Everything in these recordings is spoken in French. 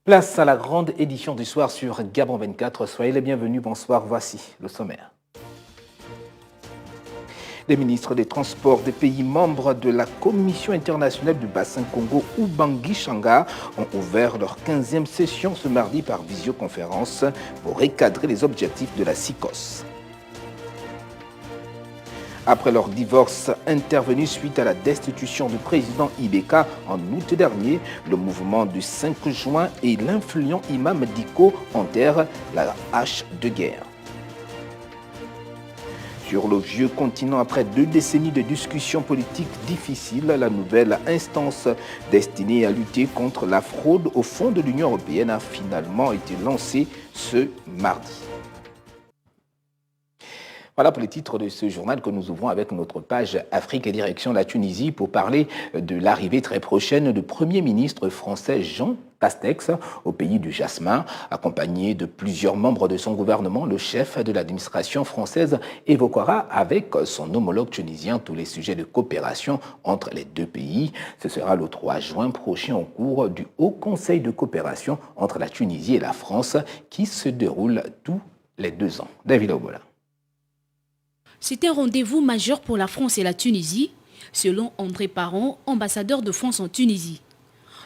Place à la grande édition du soir sur Gabon 24. Soyez les bienvenus. Bonsoir. Voici le sommaire. Les ministres des Transports des pays membres de la Commission internationale du bassin Congo, Ubangi Changa, ont ouvert leur 15e session ce mardi par visioconférence pour recadrer les objectifs de la CICOS. Après leur divorce intervenu suite à la destitution du président Ibeka en août dernier, le mouvement du 5 juin et l'influent imam Diko enterrent la hache de guerre. Sur le vieux continent, après 2 décennies de discussions politiques difficiles, la nouvelle instance destinée à lutter contre la fraude au fonds de l'Union européenne a finalement été lancée ce mardi. Voilà pour les titres de ce journal que nous ouvrons avec notre page Afrique et direction la Tunisie pour parler de l'arrivée très prochaine du Premier ministre français Jean Castex au pays du Jasmin. Accompagné de plusieurs membres de son gouvernement, le chef de l'administration française évoquera avec son homologue tunisien tous les sujets de coopération entre les deux pays. Ce sera le 3 juin prochain au cours du Haut Conseil de coopération entre la Tunisie et la France qui se déroule tous les 2 ans. David Obola. C'est un rendez-vous majeur pour la France et la Tunisie, selon André Parent, ambassadeur de France en Tunisie.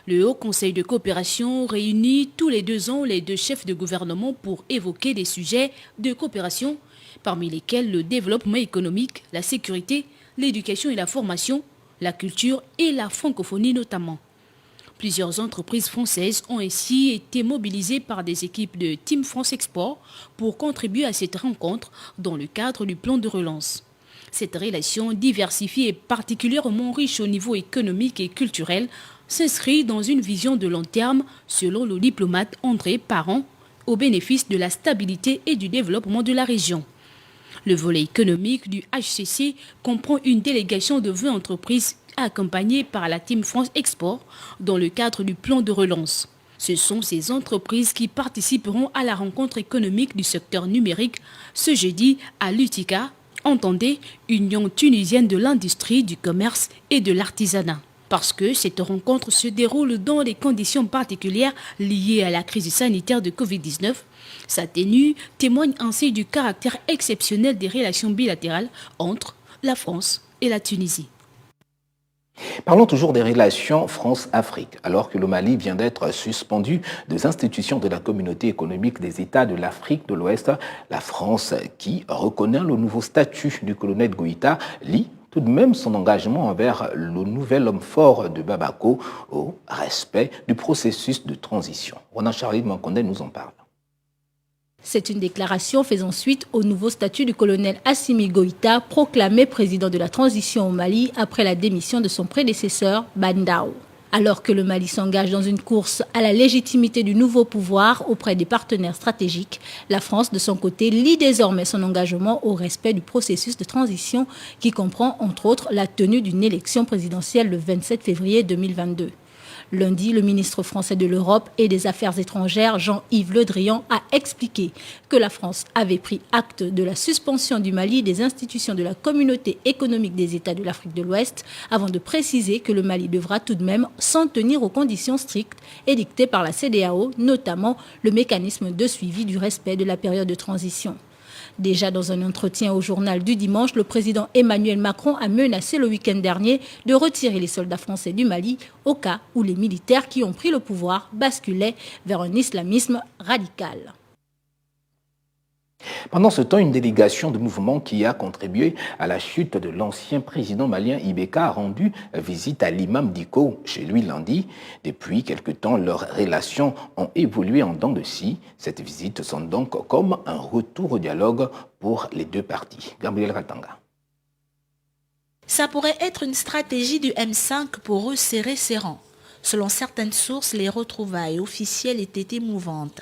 Le Haut Conseil de coopération réunit tous les 2 ans les 2 chefs de gouvernement pour évoquer des sujets de coopération, parmi lesquels le développement économique, la sécurité, l'éducation et la formation, la culture et la francophonie notamment. Plusieurs entreprises françaises ont ainsi été mobilisées par des équipes de Team France Export pour contribuer à cette rencontre dans le cadre du plan de relance. Cette relation diversifiée et particulièrement riche au niveau économique et culturel s'inscrit dans une vision de long terme, selon le diplomate André Parent, au bénéfice de la stabilité et du développement de la région. Le volet économique du HCC comprend une délégation de 20 entreprises accompagnées par la Team France Export dans le cadre du plan de relance. Ce sont ces entreprises qui participeront à la rencontre économique du secteur numérique ce jeudi à l'UTICA, entendez Union tunisienne de l'industrie, du commerce et de l'artisanat. Parce que cette rencontre se déroule dans des conditions particulières liées à la crise sanitaire de Covid-19, sa tenue témoigne ainsi du caractère exceptionnel des relations bilatérales entre la France et la Tunisie. Parlons toujours des relations France-Afrique. Alors que le Mali vient d'être suspendu des institutions de la communauté économique des États de l'Afrique de l'Ouest, la France, qui reconnaît le nouveau statut du colonel Goïta, lie tout de même son engagement envers le nouvel homme fort de Bamako au respect du processus de transition. Ronan Charlie Mankonde nous en parle. C'est une déclaration faisant suite au nouveau statut du colonel Assimi Goïta, proclamé président de la transition au Mali après la démission de son prédécesseur, Bandao. Alors que le Mali s'engage dans une course à la légitimité du nouveau pouvoir auprès des partenaires stratégiques, la France, de son côté, lie désormais son engagement au respect du processus de transition qui comprend, entre autres, la tenue d'une élection présidentielle le 27 février 2022. Lundi, le ministre français de l'Europe et des Affaires étrangères, Jean-Yves Le Drian, a expliqué que la France avait pris acte de la suspension du Mali des institutions de la communauté économique des États de l'Afrique de l'Ouest, avant de préciser que le Mali devra tout de même s'en tenir aux conditions strictes édictées par la CEDEAO, notamment le mécanisme de suivi du respect de la période de transition. Déjà dans un entretien au journal du dimanche, le président Emmanuel Macron a menacé le week-end dernier de retirer les soldats français du Mali au cas où les militaires qui ont pris le pouvoir basculaient vers un islamisme radical. Pendant ce temps, une délégation de mouvement qui a contribué à la chute de l'ancien président malien Ibeka a rendu visite à l'imam Diko chez lui lundi. Depuis quelque temps, leurs relations ont évolué en dents de scie. Cette visite sonne donc comme un retour au dialogue pour les 2 parties. Gabriel Ratanga. Ça pourrait être une stratégie du M5 pour resserrer ses rangs. Selon certaines sources, les retrouvailles officielles étaient émouvantes.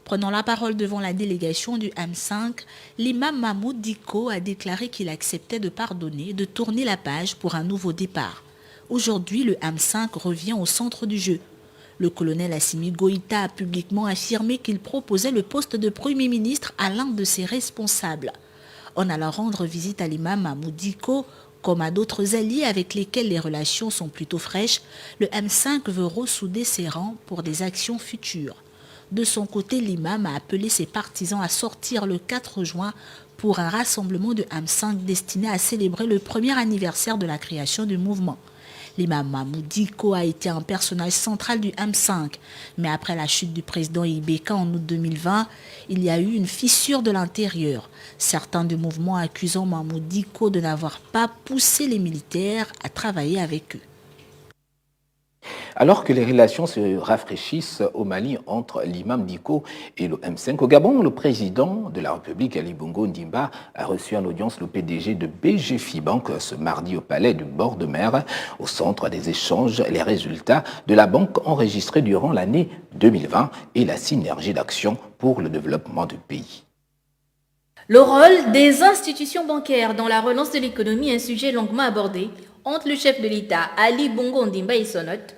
Prenant la parole devant la délégation du M5, l'imam Mahmoud Diko a déclaré qu'il acceptait de pardonner, de tourner la page pour un nouveau départ. Aujourd'hui, le M5 revient au centre du jeu. Le colonel Assimi Goïta a publiquement affirmé qu'il proposait le poste de Premier ministre à l'un de ses responsables. En allant rendre visite à l'imam Mahmoud Diko, Comme à d'autres alliés avec lesquels les relations sont plutôt fraîches, le M5 veut ressouder ses rangs pour des actions futures. De son côté, l'imam a appelé ses partisans à sortir le 4 juin pour un rassemblement de M5 destiné à célébrer le premier anniversaire de la création du mouvement. L'imam Mahmoud Dicko a été un personnage central du M5, mais après la chute du président Ibeka en août 2020, il y a eu une fissure de l'intérieur. Certains du mouvement accusant Mahmoud Dicko de n'avoir pas poussé les militaires à travailler avec eux. Alors que les relations se rafraîchissent au Mali entre l'imam Dicko et le M5, au Gabon, le président de la République, Ali Bongo Ndimba, a reçu en audience le PDG de BGFI Bank ce mardi au palais du bord de mer. Au centre des échanges, les résultats de la banque enregistrés durant l'année 2020 et la synergie d'action pour le développement du pays. Le rôle des institutions bancaires dans la relance de l'économie est un sujet longuement abordé entre le chef de l'État, Ali Bongo Ndimba, et son hôte,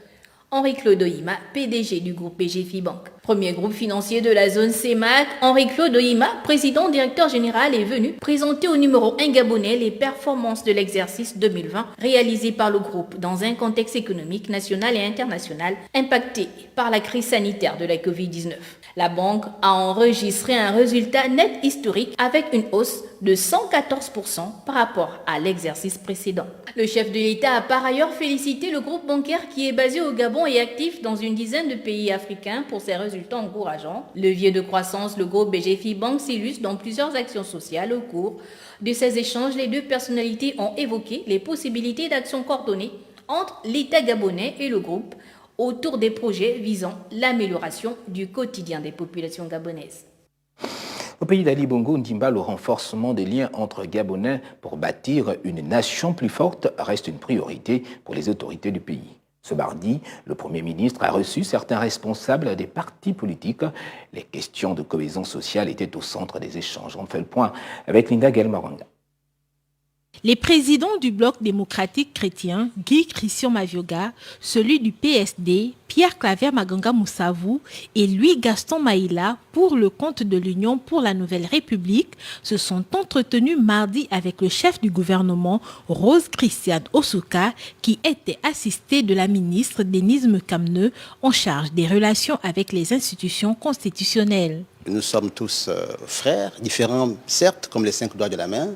Henri-Claude Ohima, PDG du groupe BGFI Bank. Premier groupe financier de la zone CEMAC, Henri-Claude Ohima, président directeur général, est venu présenter au numéro 1 gabonais les performances de l'exercice 2020 réalisées par le groupe dans un contexte économique national et international impacté par la crise sanitaire de la Covid-19. La banque a enregistré un résultat net historique avec une hausse de 114% par rapport à l'exercice précédent. Le chef de l'État a par ailleurs félicité le groupe bancaire qui est basé au Gabon et actif dans une dizaine de pays africains pour ses résultats encourageants. Levier de croissance, le groupe BGFI Bank s'illustre dans plusieurs actions sociales. Au cours de ces échanges, les deux personnalités ont évoqué les possibilités d'actions coordonnées entre l'État gabonais et le groupe autour des projets visant l'amélioration du quotidien des populations gabonaises. Au pays d'Ali Bongo Ndimba, le renforcement des liens entre Gabonais pour bâtir une nation plus forte reste une priorité pour les autorités du pays. Ce mardi, le Premier ministre a reçu certains responsables des partis politiques. Les questions de cohésion sociale étaient au centre des échanges. On fait le point avec Linda Gelmaranga. Les présidents du Bloc démocratique chrétien, Guy Christian Mavioga, celui du PSD, Pierre Claver Maganga Moussavou et Louis-Gaston Maïla pour le compte de l'Union pour la Nouvelle République se sont entretenus mardi avec le chef du gouvernement, Rose Christiane Osuka, qui était assistée de la ministre Denise Mekamneu en charge des relations avec les institutions constitutionnelles. Nous sommes tous frères, différents certes comme les 5 doigts de la main,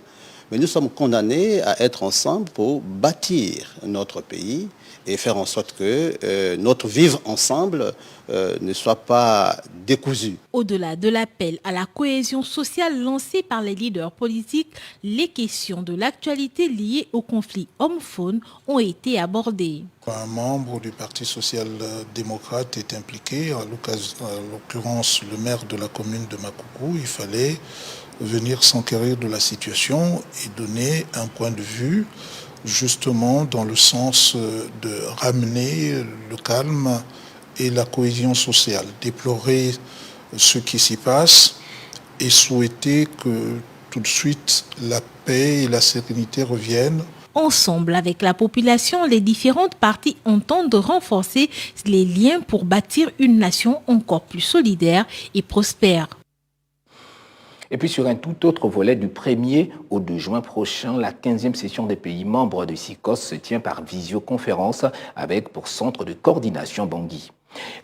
mais nous sommes condamnés à être ensemble pour bâtir notre pays et faire en sorte que notre vivre ensemble ne soit pas décousu. Au-delà de l'appel à la cohésion sociale lancé par les leaders politiques, les questions de l'actualité liées au conflit homme-faune ont été abordées. Un membre du Parti social-démocrate est impliqué, en l'occurrence le maire de la commune de Makoukou. Il fallait venir s'enquérir de la situation et donner un point de vue justement dans le sens de ramener le calme et la cohésion sociale, déplorer ce qui s'y passe et souhaiter que tout de suite la paix et la sérénité reviennent. Ensemble avec la population, les différentes parties entendent renforcer les liens pour bâtir une nation encore plus solidaire et prospère. Et puis sur un tout autre volet, du 1er au 2 juin prochain, la 15e session des pays membres de SICOS se tient par visioconférence avec pour centre de coordination Bangui.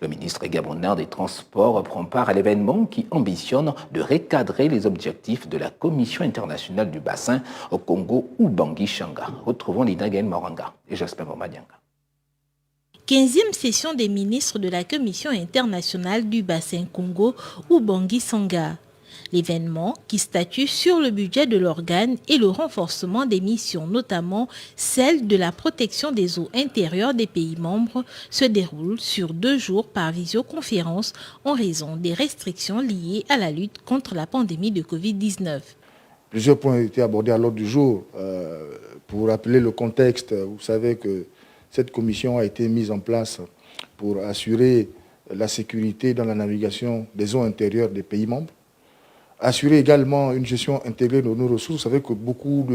Le ministre gabonais des Transports prend part à l'événement qui ambitionne de recadrer les objectifs de la Commission internationale du bassin au Congo ou Bangui-Changa. Retrouvons Lina Gaël Moranga et Jasper Momadianga. 15e session des ministres de la Commission internationale du bassin Congo ou Bangui-Changa. L'événement, qui statue sur le budget de l'organe et le renforcement des missions, notamment celle de la protection des eaux intérieures des pays membres, se déroule sur 2 jours par visioconférence en raison des restrictions liées à la lutte contre la pandémie de Covid-19. Plusieurs points ont été abordés à l'ordre du jour. Pour rappeler le contexte, vous savez que cette commission a été mise en place pour assurer la sécurité dans la navigation des eaux intérieures des pays membres. Assurer également une gestion intégrée de nos ressources. Vous savez que beaucoup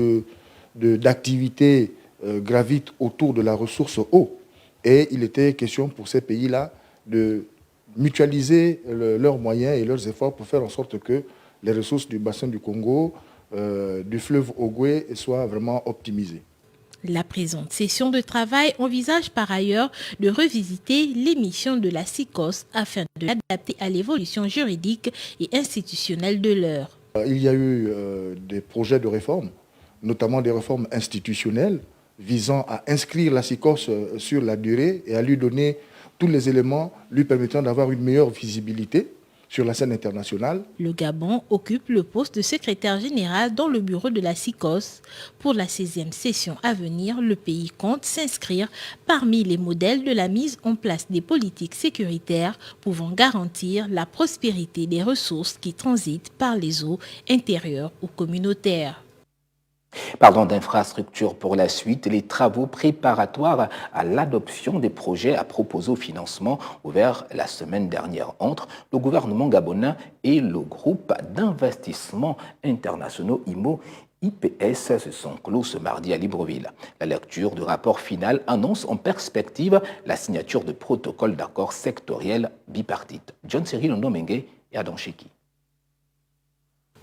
d'activités gravitent autour de la ressource eau. Et il était question pour ces pays-là de mutualiser leurs moyens et leurs efforts pour faire en sorte que les ressources du bassin du Congo, du fleuve Ogoué, soient vraiment optimisées. La présente session de travail envisage par ailleurs de revisiter les missions de la SICOS afin de l'adapter à l'évolution juridique et institutionnelle de l'heure. Il y a eu des projets de réforme, notamment des réformes institutionnelles visant à inscrire la SICOS sur la durée et à lui donner tous les éléments lui permettant d'avoir une meilleure visibilité sur la scène internationale. Le Gabon occupe le poste de secrétaire général dans le bureau de la SICOS. Pour la 16e session à venir, le pays compte s'inscrire parmi les modèles de la mise en place des politiques sécuritaires pouvant garantir la prospérité des ressources qui transitent par les eaux intérieures ou communautaires. Parlons d'infrastructures pour la suite. Les travaux préparatoires à l'adoption des projets à proposer au financement ouverts la semaine dernière entre le gouvernement gabonais et le groupe d'investissement internationaux IMO-IPS se sont clos ce mardi à Libreville. La lecture du rapport final annonce en perspective la signature de protocoles d'accord sectoriels bipartites. John Cyril Ndomengue et Adam Cheki.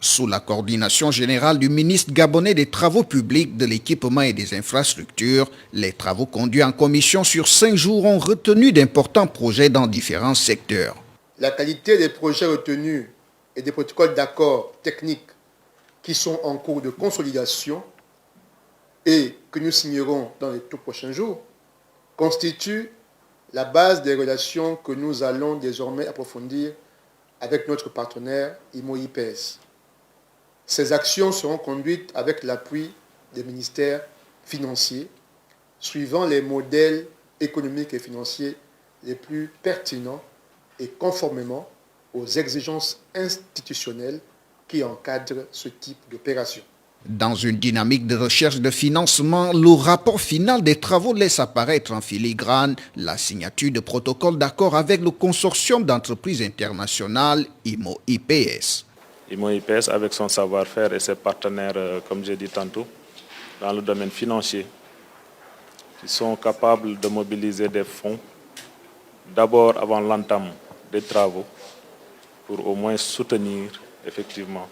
Sous la coordination générale du ministre gabonais des Travaux publics, de l'équipement et des infrastructures, les travaux conduits en commission sur 5 jours ont retenu d'importants projets dans différents secteurs. La qualité des projets retenus et des protocoles d'accord techniques qui sont en cours de consolidation et que nous signerons dans les tout prochains jours constitue la base des relations que nous allons désormais approfondir avec notre partenaire IMO-IPS. Ces actions seront conduites avec l'appui des ministères financiers, suivant les modèles économiques et financiers les plus pertinents et conformément aux exigences institutionnelles qui encadrent ce type d'opération. Dans une dynamique de recherche de financement, le rapport final des travaux laisse apparaître en filigrane la signature de protocoles d'accord avec le consortium d'entreprises internationales IMO-IPS. IMO-IPS, avec son savoir-faire et ses partenaires, comme j'ai dit tantôt, dans le domaine financier, qui sont capables de mobiliser des fonds, d'abord avant l'entame des travaux, pour au moins soutenir effectivement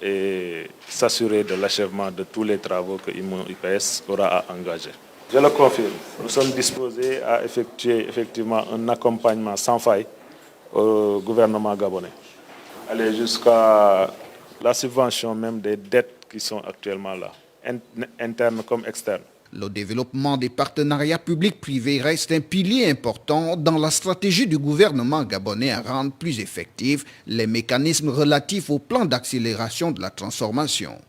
et s'assurer de l'achèvement de tous les travaux que IMO-IPS aura à engager. Je le confirme, nous sommes disposés à effectuer effectivement un accompagnement sans faille au gouvernement gabonais. Aller jusqu'à la subvention même des dettes qui sont actuellement là, internes comme externes. Le développement des partenariats publics-privés reste un pilier important dans la stratégie du gouvernement gabonais à rendre plus effectifs les mécanismes relatifs au plan d'accélération de la transformation.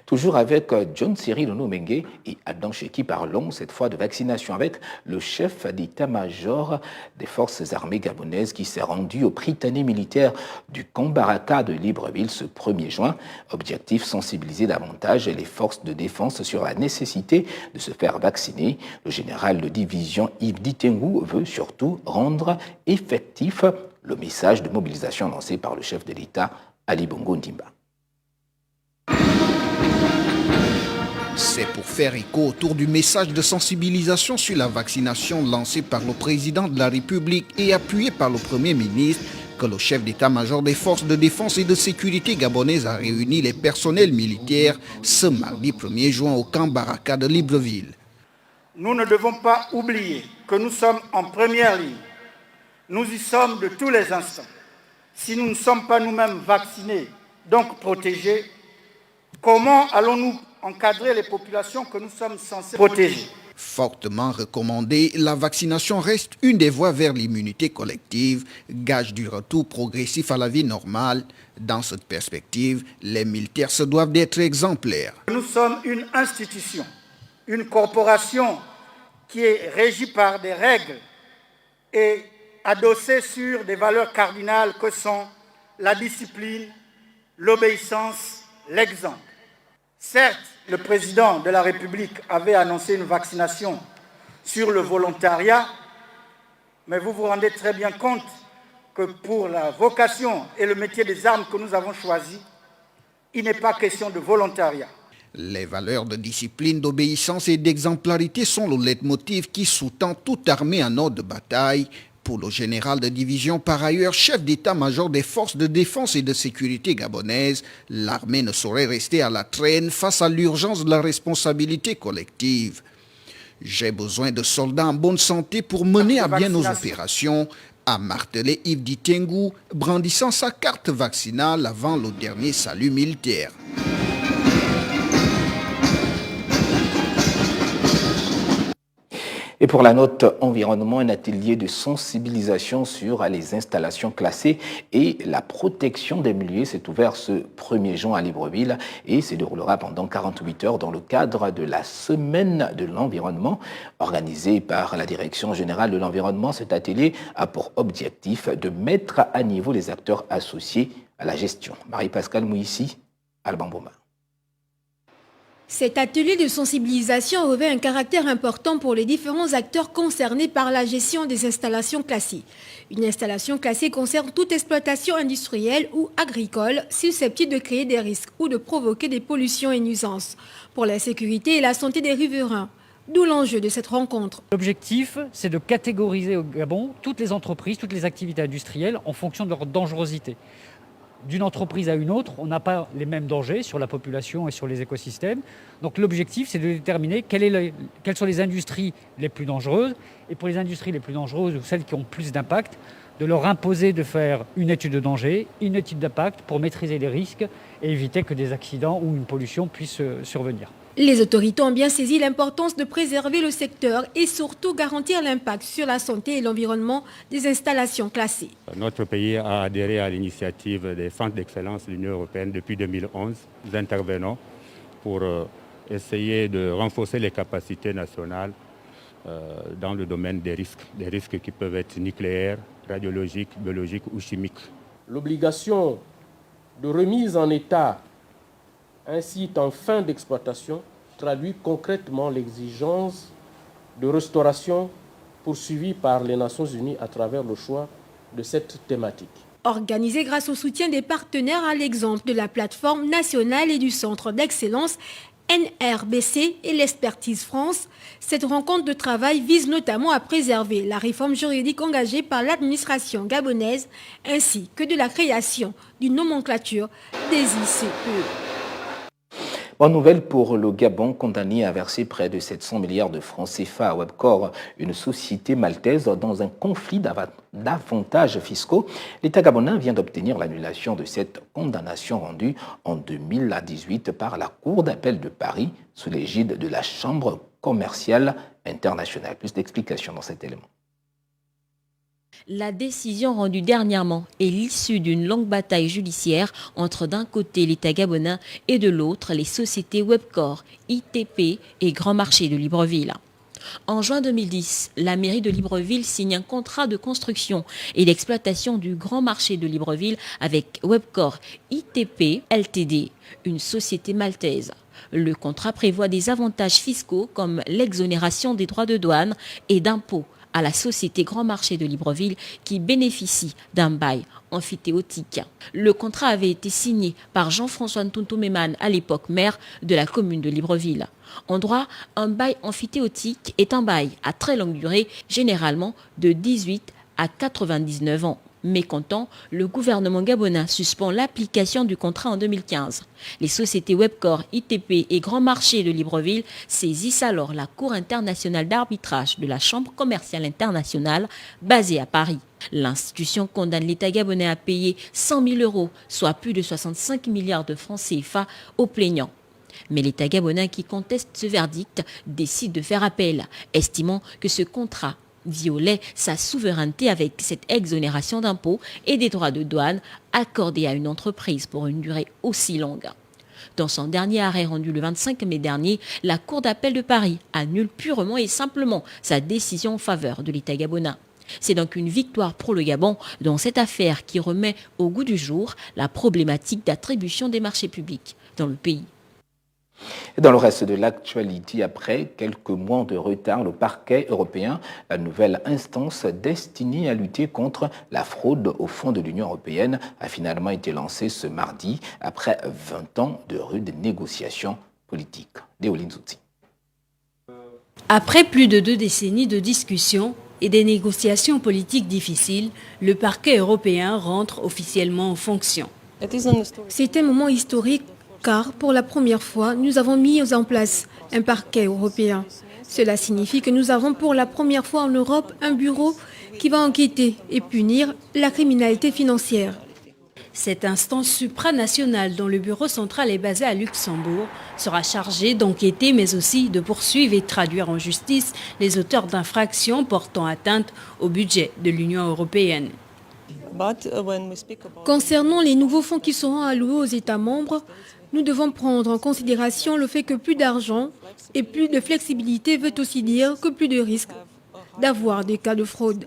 Toujours avec John Cyril Ndomengue et Adam Cheki, parlons cette fois de vaccination avec le chef d'état-major des forces armées gabonaises qui s'est rendu au Prytanée militaire du camp Baraka de Libreville ce 1er juin. Objectif, sensibiliser davantage les forces de défense sur la nécessité de se faire vacciner. Le général de division Yves Ditengu veut surtout rendre effectif le message de mobilisation lancé par le chef de l'État, Ali Bongo Ndimba. C'est pour faire écho autour du message de sensibilisation sur la vaccination lancé par le président de la République et appuyé par le Premier ministre que le chef d'état-major des forces de défense et de sécurité gabonaises a réuni les personnels militaires ce mardi 1er juin au camp Baraka de Libreville. Nous ne devons pas oublier que nous sommes en première ligne. Nous y sommes de tous les instants. Si nous ne sommes pas nous-mêmes vaccinés, donc protégés, comment allons-nous encadrer les populations que nous sommes censés protéger? Fortement recommandée, la vaccination reste une des voies vers l'immunité collective, gage du retour progressif à la vie normale. Dans cette perspective, les militaires se doivent d'être exemplaires. Nous sommes une institution, une corporation qui est régie par des règles et adossée sur des valeurs cardinales que sont la discipline, l'obéissance, l'exemple. Certes, le président de la République avait annoncé une vaccination sur le volontariat, mais vous vous rendez très bien compte que pour la vocation et le métier des armes que nous avons choisi, il n'est pas question de volontariat. Les valeurs de discipline, d'obéissance et d'exemplarité sont le leitmotiv qui sous-tend toute armée en ordre de bataille. Pour le général de division, par ailleurs chef d'état-major des forces de défense et de sécurité gabonaises, l'armée ne saurait rester à la traîne face à l'urgence de la responsabilité collective. J'ai besoin de soldats en bonne santé pour mener à bien nos opérations, a martelé Yves Ditengu, brandissant sa carte vaccinale avant le dernier salut militaire. Et pour la note environnement, un atelier de sensibilisation sur les installations classées et la protection des milieux s'est ouvert ce 1er juin à Libreville et se déroulera pendant 48 heures dans le cadre de la Semaine de l'environnement organisée par la Direction générale de l'environnement. Cet atelier a pour objectif de mettre à niveau les acteurs associés à la gestion. Marie-Pascale Mouissi, Alban Boma. Cet atelier de sensibilisation revêt un caractère important pour les différents acteurs concernés par la gestion des installations classées. Une installation classée concerne toute exploitation industrielle ou agricole susceptible de créer des risques ou de provoquer des pollutions et nuisances pour la sécurité et la santé des riverains. D'où l'enjeu de cette rencontre. L'objectif, c'est de catégoriser au Gabon toutes les entreprises, toutes les activités industrielles en fonction de leur dangerosité. D'une entreprise à une autre, on n'a pas les mêmes dangers sur la population et sur les écosystèmes. Donc l'objectif, c'est de déterminer quelles sont les industries les plus dangereuses. Et pour les industries les plus dangereuses ou celles qui ont plus d'impact, de leur imposer de faire une étude de danger, une étude d'impact pour maîtriser les risques et éviter que des accidents ou une pollution puissent survenir. Les autorités ont bien saisi l'importance de préserver le secteur et surtout garantir l'impact sur la santé et l'environnement des installations classées. Notre pays a adhéré à l'initiative des centres d'excellence de l'Union européenne depuis 2011. Nous intervenons pour essayer de renforcer les capacités nationales dans le domaine des risques qui peuvent être nucléaires, radiologiques, biologiques ou chimiques. L'obligation de remise en état un site en fin d'exploitation traduit concrètement l'exigence de restauration poursuivie par les Nations Unies à travers le choix de cette thématique. Organisée grâce au soutien des partenaires à l'exemple de la plateforme nationale et du centre d'excellence NRBC et l'Expertise France, cette rencontre de travail vise notamment à préserver la réforme juridique engagée par l'administration gabonaise ainsi que de la création d'une nomenclature des ICE. Bonne nouvelle pour le Gabon, condamné à verser près de 700 milliards de francs CFA à Webcor, une société maltaise dans un conflit d'avantages fiscaux. L'État gabonais vient d'obtenir l'annulation de cette condamnation rendue en 2018 par la Cour d'appel de Paris sous l'égide de la Chambre commerciale internationale. Plus d'explications dans cet élément. La décision rendue dernièrement est l'issue d'une longue bataille judiciaire entre d'un côté l'État gabonais et de l'autre les sociétés Webcor, ITP et Grand Marché de Libreville. En juin 2010, la mairie de Libreville signe un contrat de construction et d'exploitation du Grand Marché de Libreville avec Webcor ITP Ltd, une société maltaise. Le contrat prévoit des avantages fiscaux comme l'exonération des droits de douane et d'impôts à la société Grand Marché de Libreville qui bénéficie d'un bail amphithéotique. Le contrat avait été signé par Jean-François Ntonto-Méman, à l'époque maire de la commune de Libreville. En droit, un bail amphithéotique est un bail à très longue durée, généralement de 18 à 99 ans. Mécontent, le gouvernement gabonais suspend l'application du contrat en 2015. Les sociétés Webcor, ITP et Grand Marché de Libreville saisissent alors la Cour internationale d'arbitrage de la Chambre commerciale internationale basée à Paris. L'institution condamne l'État gabonais à payer 100 000 €, soit plus de 65 milliards de francs CFA, aux plaignants. Mais l'État gabonais qui conteste ce verdict décide de faire appel, estimant que ce contrat violait sa souveraineté avec cette exonération d'impôts et des droits de douane accordés à une entreprise pour une durée aussi longue. Dans son dernier arrêt rendu le 25 mai dernier, la Cour d'appel de Paris annule purement et simplement sa décision en faveur de l'État gabonais. C'est donc une victoire pour le Gabon dans cette affaire qui remet au goût du jour la problématique d'attribution des marchés publics dans le pays. Et dans le reste de l'actualité, après quelques mois de retard, le parquet européen, la nouvelle instance destinée à lutter contre la fraude au fonds de l'Union européenne, a finalement été lancée ce mardi après 20 ans de rudes négociations politiques. Déoline Zouti. Après plus de 2 décennies de discussions, et des négociations politiques difficiles, le parquet européen rentre officiellement en fonction. C'est un moment historique car pour la première fois, nous avons mis en place un parquet européen. Cela signifie que nous avons pour la première fois en Europe un bureau qui va enquêter et punir la criminalité financière. Cette instance supranationale dont le bureau central est basé à Luxembourg sera chargée d'enquêter mais aussi de poursuivre et traduire en justice les auteurs d'infractions portant atteinte au budget de l'Union européenne. Concernant les nouveaux fonds qui seront alloués aux États membres, nous devons prendre en considération le fait que plus d'argent et plus de flexibilité veut aussi dire que plus de risques d'avoir des cas de fraude.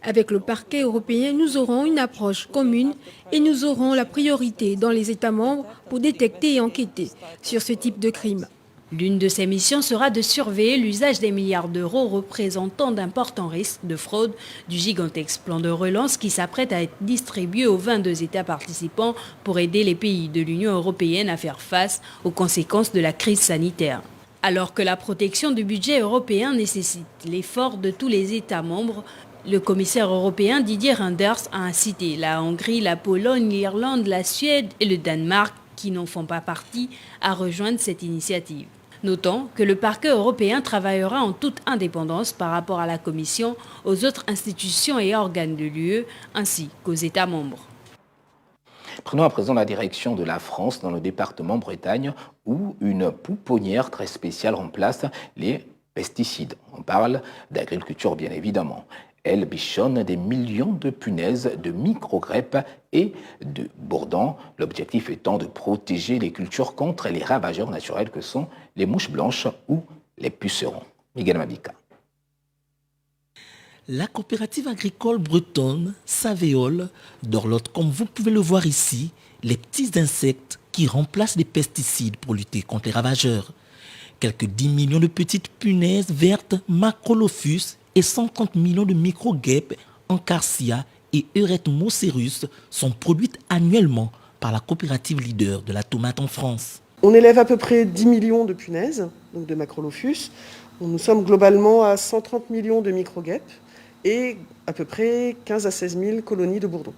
Avec le parquet européen, nous aurons une approche commune et nous aurons la priorité dans les États membres pour détecter et enquêter sur ce type de crime. L'une de ces missions sera de surveiller l'usage des milliards d'euros représentant d'importants risques de fraude du gigantesque plan de relance qui s'apprête à être distribué aux 22 États participants pour aider les pays de l'Union européenne à faire face aux conséquences de la crise sanitaire. Alors que la protection du budget européen nécessite l'effort de tous les États membres, le commissaire européen Didier Reynders a incité la Hongrie, la Pologne, l'Irlande, la Suède et le Danemark, qui n'en font pas partie, à rejoindre cette initiative. Notons que le parquet européen travaillera en toute indépendance par rapport à la Commission, aux autres institutions et organes de l'UE, ainsi qu'aux États membres. Prenons à présent la direction de la France dans le département Bretagne où une pouponnière très spéciale remplace les pesticides. On parle d'agriculture bien évidemment. Elle bichonne des millions de punaises, de micro-guêpes et de bourdons. L'objectif étant de protéger les cultures contre les ravageurs naturels que sont les mouches blanches ou les pucerons. Miguel Mabika. La coopérative agricole bretonne Savéole dorlote, comme vous pouvez le voir ici, les petits insectes qui remplacent les pesticides pour lutter contre les ravageurs. Quelques 10 millions de petites punaises vertes Macrolophus et 130 millions de micro-guêpes Encarsia et Euretmocerus sont produites annuellement par la coopérative leader de la tomate en France. On élève à peu près 10 millions de punaises, donc de Macrolophus. Nous sommes globalement à 130 millions de micro-guêpes et à peu près 15 à 16 000 colonies de bourdons.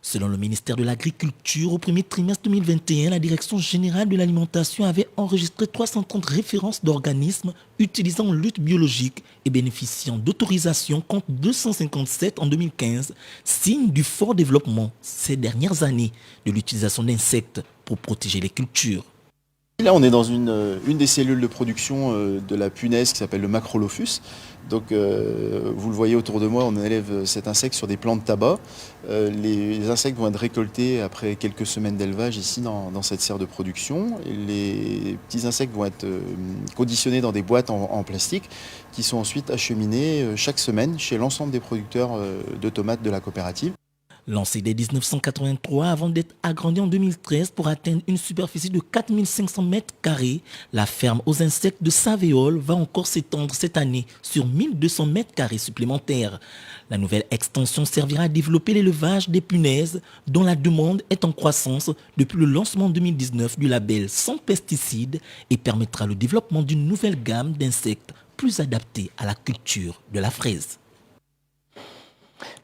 Selon le ministère de l'Agriculture, au premier trimestre 2021, la Direction générale de l'alimentation avait enregistré 330 références d'organismes utilisant en lutte biologique et bénéficiant d'autorisation contre 257 en 2015, signe du fort développement ces dernières années de l'utilisation d'insectes pour protéger les cultures. Là, on est dans une des cellules de production de la punaise qui s'appelle le Macrolophus. Donc, vous le voyez autour de moi, on élève cet insecte sur des plants de tabac. Les insectes vont être récoltés après quelques semaines d'élevage ici dans cette serre de production. Et les petits insectes vont être conditionnés dans des boîtes en plastique qui sont ensuite acheminés chaque semaine chez l'ensemble des producteurs de tomates de la coopérative. Lancée dès 1983 avant d'être agrandie en 2013 pour atteindre une superficie de 4500 mètres carrés, la ferme aux insectes de Savéole va encore s'étendre cette année sur 1200 mètres carrés supplémentaires. La nouvelle extension servira à développer l'élevage des punaises dont la demande est en croissance depuis le lancement en 2019 du label sans pesticides et permettra le développement d'une nouvelle gamme d'insectes plus adaptés à la culture de la fraise.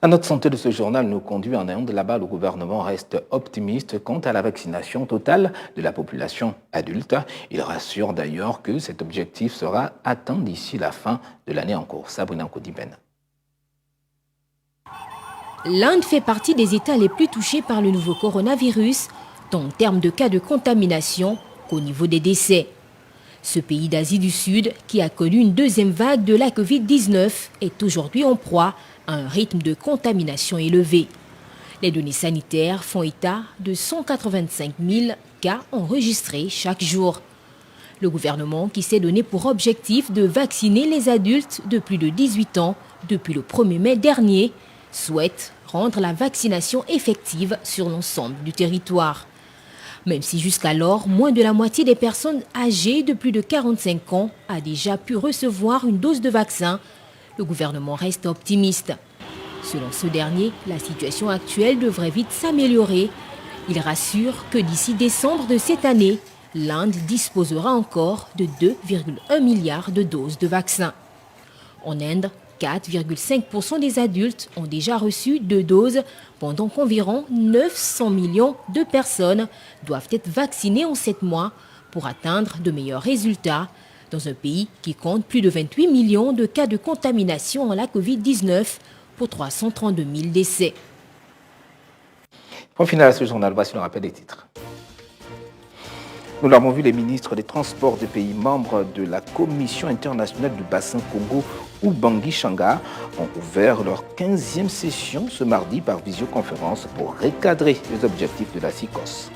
La note santé de ce journal nous conduit en Inde. Là-bas, le gouvernement reste optimiste quant à la vaccination totale de la population adulte. Il rassure d'ailleurs que cet objectif sera atteint d'ici la fin de l'année en cours. Sabrina Kodiben. L'Inde fait partie des États les plus touchés par le nouveau coronavirus, tant en termes de cas de contamination qu'au niveau des décès. Ce pays d'Asie du Sud, qui a connu une deuxième vague de la Covid-19, est aujourd'hui en proie à un rythme de contamination élevé. Les données sanitaires font état de 185 000 cas enregistrés chaque jour. Le gouvernement, qui s'est donné pour objectif de vacciner les adultes de plus de 18 ans depuis le 1er mai dernier, souhaite rendre la vaccination effective sur l'ensemble du territoire. Même si jusqu'alors, moins de la moitié des personnes âgées de plus de 45 ans a déjà pu recevoir une dose de vaccin, le gouvernement reste optimiste. Selon ce dernier, la situation actuelle devrait vite s'améliorer. Il rassure que d'ici décembre de cette année, l'Inde disposera encore de 2,1 milliards de doses de vaccins. En Inde, 4,5% des adultes ont déjà reçu 2 doses, pendant qu'environ 900 millions de personnes doivent être vaccinées en 7 mois pour atteindre de meilleurs résultats dans un pays qui compte plus de 28 millions de cas de contamination à la Covid-19 pour 332 000 décès. Pour finir ce journal, voici le rappel des titres. Nous l'avons vu, les ministres des Transports des pays membres de la Commission internationale du bassin Congo, Ubangi Changa, ont ouvert leur 15e session ce mardi par visioconférence pour recadrer les objectifs de la CICOS.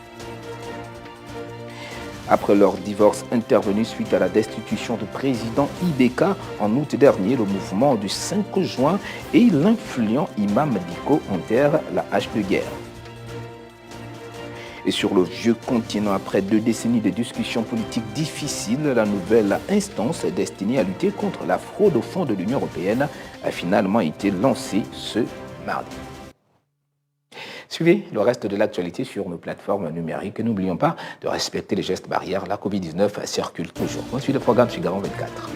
Après leur divorce intervenu suite à la destitution du président Ibeka en août dernier, le mouvement du 5 juin et l'influent imam Diko enterrent la hache de guerre. Et sur le vieux continent, après 2 décennies de discussions politiques difficiles, la nouvelle instance destinée à lutter contre la fraude au fonds de l'Union européenne a finalement été lancée ce mardi. Suivez le reste de l'actualité sur nos plateformes numériques. N'oublions pas de respecter les gestes barrières. La Covid-19 circule toujours. On suit le programme sur Gabon 24.